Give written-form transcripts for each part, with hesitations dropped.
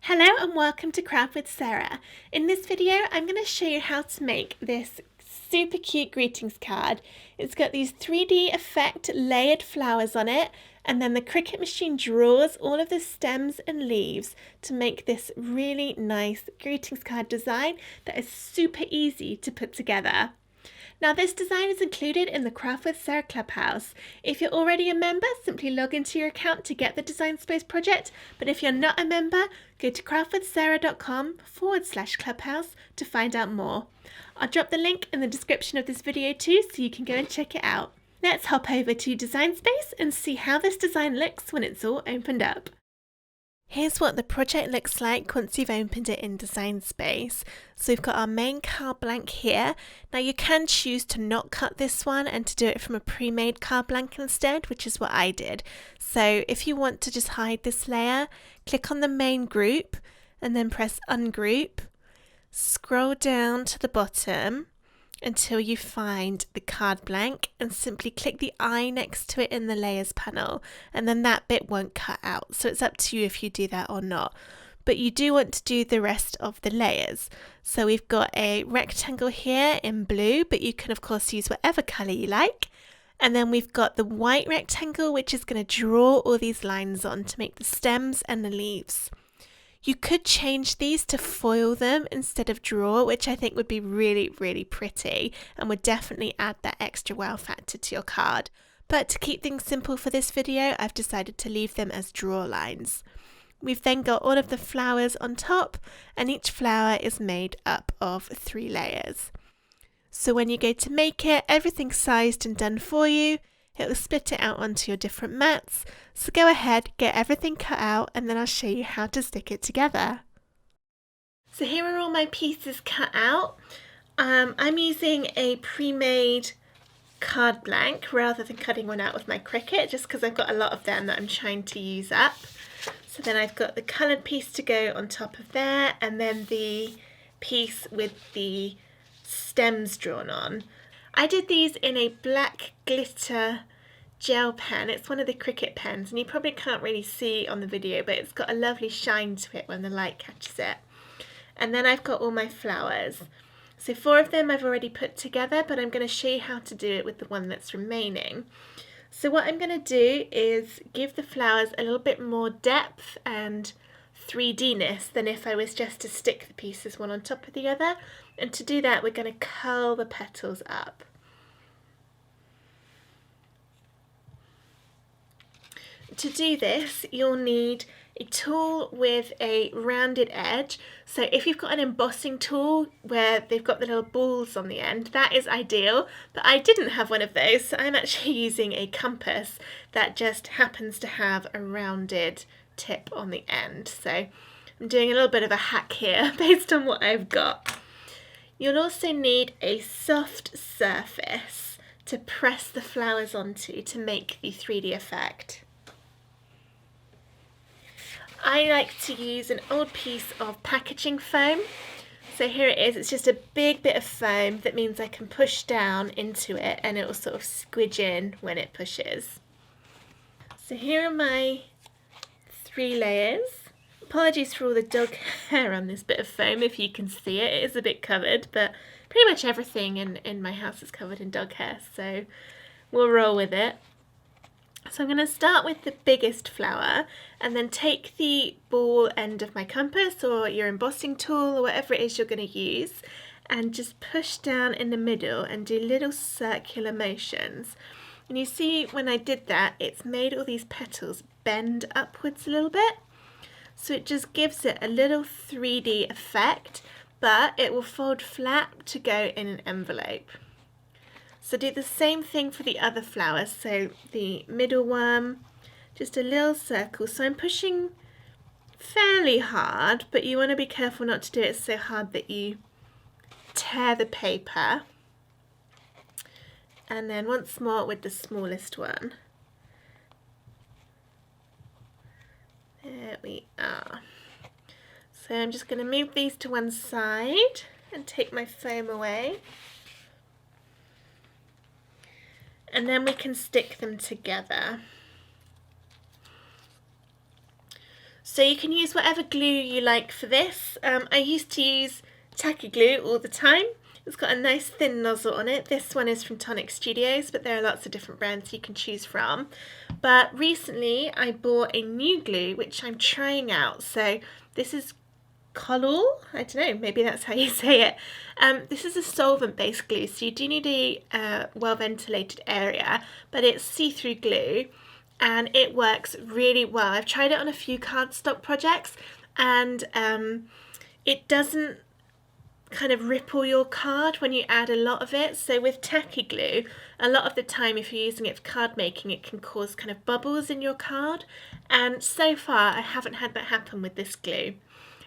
Hello and welcome to Craft with Sarah. In this video I'm going to show you how to make this super cute greetings card. It's got these 3D effect layered flowers on it, and then the Cricut machine draws all of the stems and leaves to make this really nice greetings card design that is super easy to put together. Now this design is included in the Craft with Sarah Clubhouse. If you're already a member, simply log into your account to get the Design Space project, but if you're not a member, go to craftwithsarah.com/clubhouse to find out more. I'll drop the link in the description of this video too, so you can go and check it out. Let's hop over to Design Space and see how this design looks when it's all opened up. Here's what the project looks like once you've opened it in Design Space. So we've got our main card blank here. Now you can choose to not cut this one and to do it from a pre-made card blank instead, which is what I did. So if you want to just hide this layer, click on the main group and then press ungroup. Scroll down to the bottom until you find the card blank and simply click the eye next to it in the layers panel, and then that bit won't cut out, so it's up to you if you do that or not. But you do want to do the rest of the layers. So we've got a rectangle here in blue, but you can of course use whatever colour you like. And then we've got the white rectangle, which is going to draw all these lines on to make the stems and the leaves. You could change these to foil them instead of draw, which I think would be really, really pretty and would definitely add that extra wow factor to your card. But to keep things simple for this video, I've decided to leave them as draw lines. We've then got all of the flowers on top, and each flower is made up of 3 layers. So when you go to make it, everything's sized and done for you. It will split it out onto your different mats. So go ahead, get everything cut out, and then I'll show you how to stick it together. So here are all my pieces cut out. I'm using a pre-made card blank rather than cutting one out with my Cricut, just because I've got a lot of them that I'm trying to use up. So then I've got the coloured piece to go on top of there, and then the piece with the stems drawn on. I did these in a black glitter gel pen. It's one of the Cricut pens, and you probably can't really see on the video, but it's got a lovely shine to it when the light catches it. And then I've got all my flowers. So 4 of them I've already put together, but I'm going to show you how to do it with the one that's remaining. So what I'm going to do is give the flowers a little bit more depth and 3D-ness than if I was just to stick the pieces one on top of the other. And to do that, we're going to curl the petals up. To do this, you'll need a tool with a rounded edge. So if you've got an embossing tool where they've got the little balls on the end, that is ideal, but I didn't have one of those, so I'm actually using a compass that just happens to have a rounded tip on the end. So I'm doing a little bit of a hack here based on what I've got. You'll also need a soft surface to press the flowers onto to make the 3D effect. I like to use an old piece of packaging foam. So here it is, it's just a big bit of foam that means I can push down into it and it will sort of squidge in when it pushes. So here are my 3 layers. Apologies for all the dog hair on this bit of foam if you can see it. It is a bit covered, but pretty much everything in my house is covered in dog hair, so we'll roll with it. So I'm going to start with the biggest flower and then take the ball end of my compass or your embossing tool or whatever it is you're going to use and just push down in the middle and do little circular motions. And you see when I did that, it's made all these petals bend upwards a little bit. So it just gives it a little 3D effect, but it will fold flat to go in an envelope. So do the same thing for the other flowers. So the middle one, just a little circle. So I'm pushing fairly hard, but you want to be careful not to do it so hard that you tear the paper. And then once more with the smallest one. There we are. So I'm just going to move these to one side and take my foam away. And then we can stick them together. So you can use whatever glue you like for this. I used to use tacky glue all the time. It's got a nice thin nozzle on it. This one is from Tonic Studios, but there are lots of different brands you can choose from. But recently I bought a new glue which I'm trying out. So this is Collall, I don't know, maybe that's how you say it. This is a solvent-based glue, so you do need a well-ventilated area, but it's see-through glue and it works really well. I've tried it on a few cardstock projects and it doesn't kind of ripple your card when you add a lot of it. So with tacky glue, a lot of the time if you're using it for card making, it can cause kind of bubbles in your card, and so far I haven't had that happen with this glue.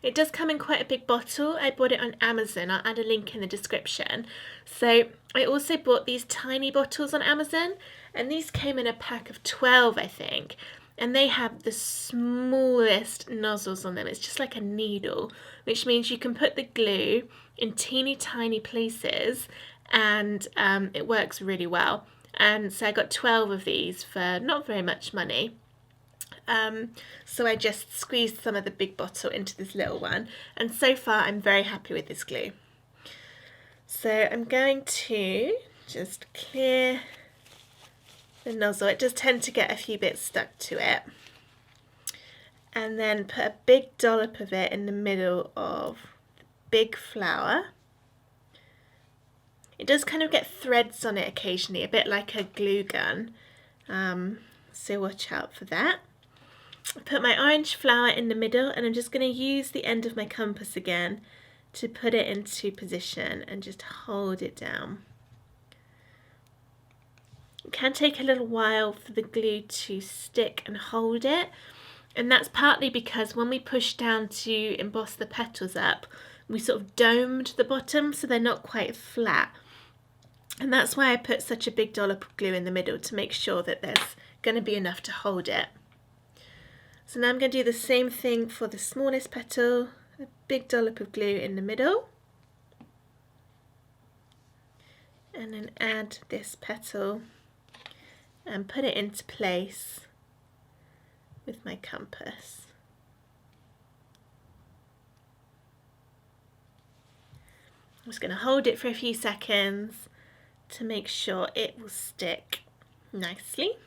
It does come in quite a big bottle. I bought it on Amazon. I'll add a link in the description. So I also bought these tiny bottles on Amazon, and these came in a pack of 12, I think. And they have the smallest nozzles on them. It's just like a needle, which means you can put the glue in teeny tiny places and it works really well. And so I got 12 of these for not very much money. So I just squeezed some of the big bottle into this little one, and so far I'm very happy with this glue. So I'm going to just clear the nozzle. It does tend to get a few bits stuck to it, and then put a big dollop of it in the middle of the big flower. It does kind of get threads on it occasionally, a bit like a glue gun, so watch out for that. I put my orange flower in the middle, and I'm just going to use the end of my compass again to put it into position and just hold it down. It can take a little while for the glue to stick and hold it, and that's partly because when we push down to emboss the petals up, we sort of domed the bottom so they're not quite flat, and that's why I put such a big dollop of glue in the middle, to make sure that there's going to be enough to hold it. So now I'm going to do the same thing for the smallest petal, a big dollop of glue in the middle, and then add this petal and put it into place with my compass. I'm just going to hold it for a few seconds to make sure it will stick nicely.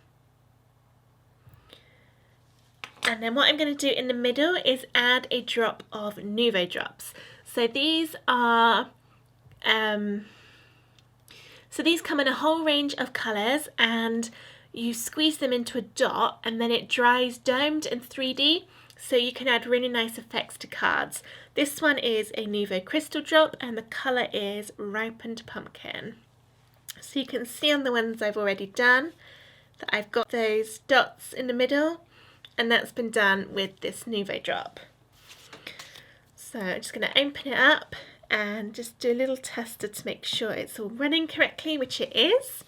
And then what I'm going to do in the middle is add a drop of Nuvo drops. So these are, these come in a whole range of colours, and you squeeze them into a dot and then it dries domed in 3D, so you can add really nice effects to cards. This one is a Nuvo Crystal Drop and the colour is Ripened Pumpkin. So you can see on the ones I've already done that I've got those dots in the middle, and that's been done with this Nuvo drop. So I'm just going to open it up and just do a little tester to make sure it's all running correctly, which it is,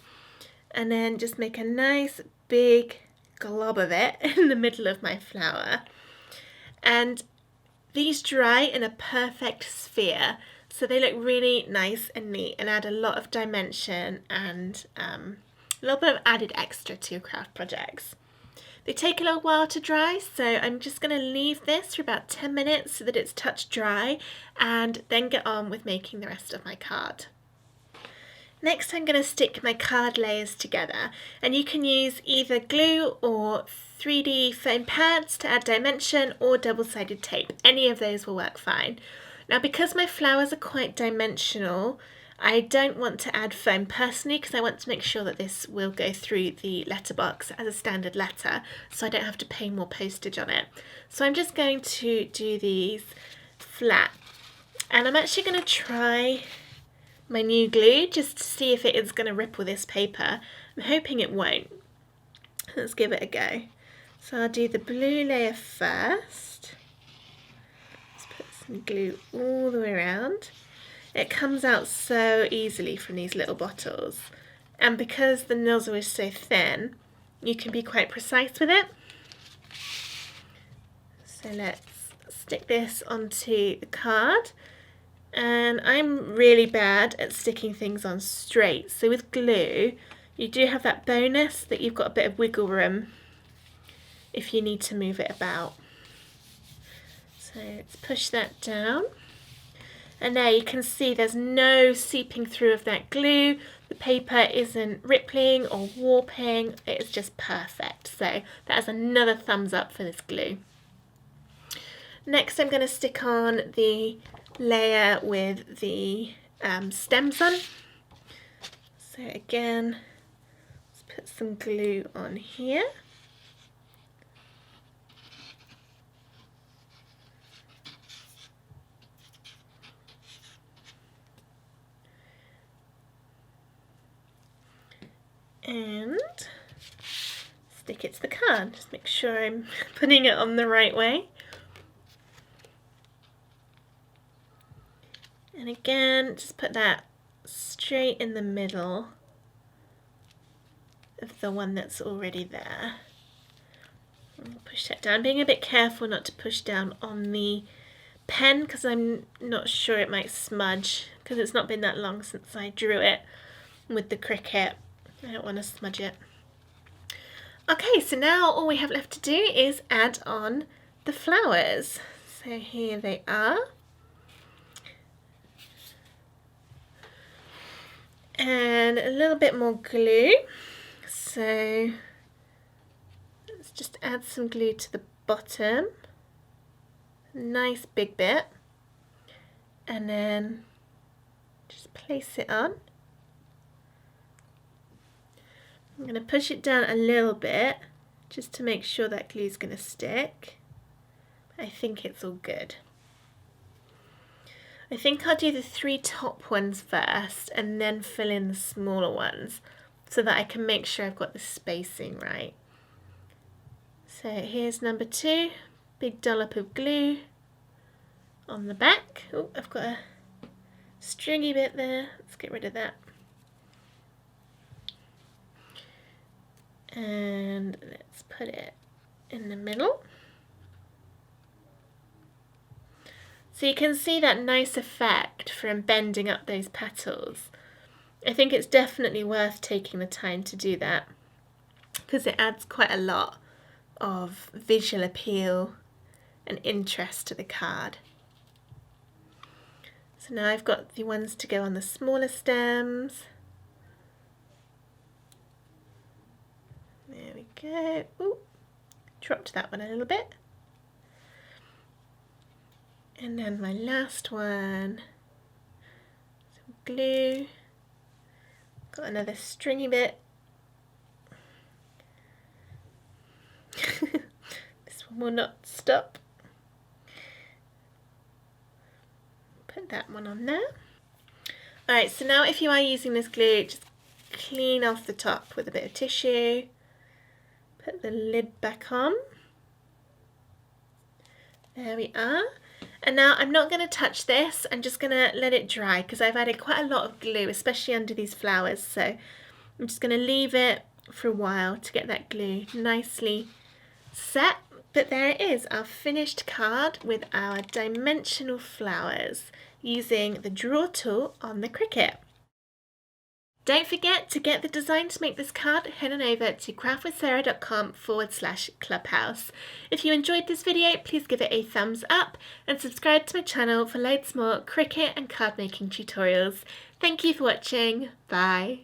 and then just make a nice big glob of it in the middle of my flower. And these dry in a perfect sphere, so they look really nice and neat and add a lot of dimension and a little bit of added extra to your craft projects. They take a little while to dry, so I'm just going to leave this for about 10 minutes so that it's touch dry, and then get on with making the rest of my card. Next I'm going to stick my card layers together, and you can use either glue or 3D foam pads to add dimension, or double-sided tape. Any of those will work fine. Now because my flowers are quite dimensional, I don't want to add foam personally, because I want to make sure that this will go through the letterbox as a standard letter, so I don't have to pay more postage on it. So I'm just going to do these flat, and I'm actually going to try my new glue just to see if it is going to ripple this paper. I'm hoping it won't. Let's give it a go. So I'll do the blue layer first. Let's put some glue all the way around. It comes out so easily from these little bottles, and because the nozzle is so thin, you can be quite precise with it. So let's stick this onto the card, and I'm really bad at sticking things on straight, so with glue you do have that bonus that you've got a bit of wiggle room if you need to move it about. So let's push that down. And there you can see there's no seeping through of that glue. The paper isn't rippling or warping. It's just perfect. So that is another thumbs up for this glue. Next I'm going to stick on the layer with the stems on. So again, let's put some glue on here. And stick it to the card. Just make sure I'm putting it on the right way. And again, just put that straight in the middle of the one that's already there. And push that down, being a bit careful not to push down on the pen because I'm not sure it might smudge because it's not been that long since I drew it with the Cricut. I don't want to smudge it. Okay, so now all we have left to do is add on the flowers. So here they are. And a little bit more glue. So let's just add some glue to the bottom. Nice big bit. And then just place it on. I'm going to push it down a little bit just to make sure that glue is going to stick. I think it's all good. I think I'll do the 3 top ones first and then fill in the smaller ones so that I can make sure I've got the spacing right. So here's number 2, big dollop of glue on the back. Oh, I've got a stringy bit there. Let's get rid of that. And let's put it in the middle. So you can see that nice effect from bending up those petals. I think it's definitely worth taking the time to do that because it adds quite a lot of visual appeal and interest to the card. So now I've got the ones to go on the smaller stems. There we go. Ooh, dropped that one a little bit. And then my last one, some glue. Got another stringy bit. This one will not stop. Put that one on there. Alright, so now if you are using this glue, just clean off the top with a bit of tissue. Put the lid back on. There we are. And now I'm not going to touch this, I'm just going to let it dry because I've added quite a lot of glue, especially under these flowers. So I'm just going to leave it for a while to get that glue nicely set. But there it is, our finished card with our dimensional flowers using the draw tool on the Cricut. Don't forget to get the design to make this card, head on over to craftwithsarah.com/clubhouse. If you enjoyed this video, please give it a thumbs up and subscribe to my channel for loads more Cricut and card making tutorials. Thank you for watching. Bye.